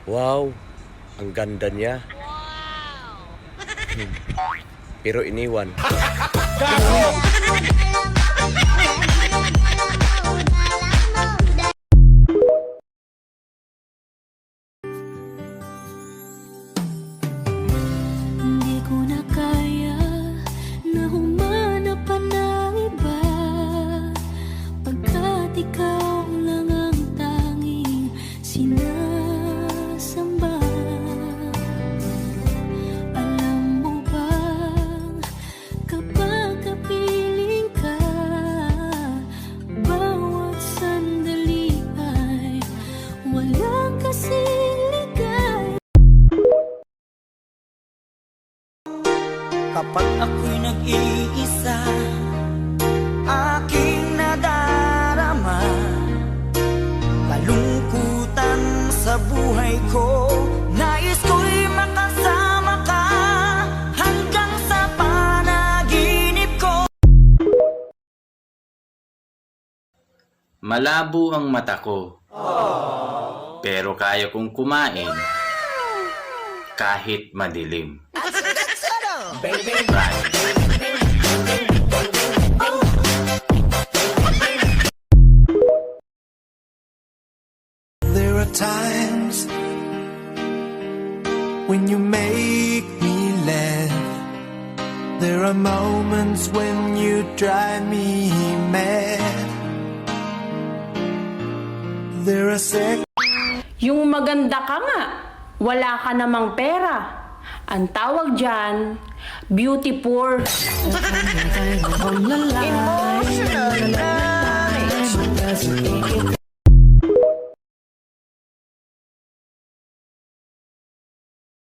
Wow, ang ganda niya. Pero iniwan. Hindi ko na kaya na humanap pa ng iba, pagkat ikaw lang ang tanging sinasamba. Alam mo bang kapag kapiling ka, bawat sandali ay walang kasing ligay. Kapag ako'y nag-iisa, aking nadarama kalungkutan sa buhay ko. Nais ko'y makasama ka hanggang sa panaginip ko. Malabo ang mata ko, pero kaya kong kumain kahit madilim. There are times when you make me laugh. There are moments when you drive me mad. There are Yung maganda ka nga, wala ka namang pera. Ang tawag dyan, beauty poor. Emotional.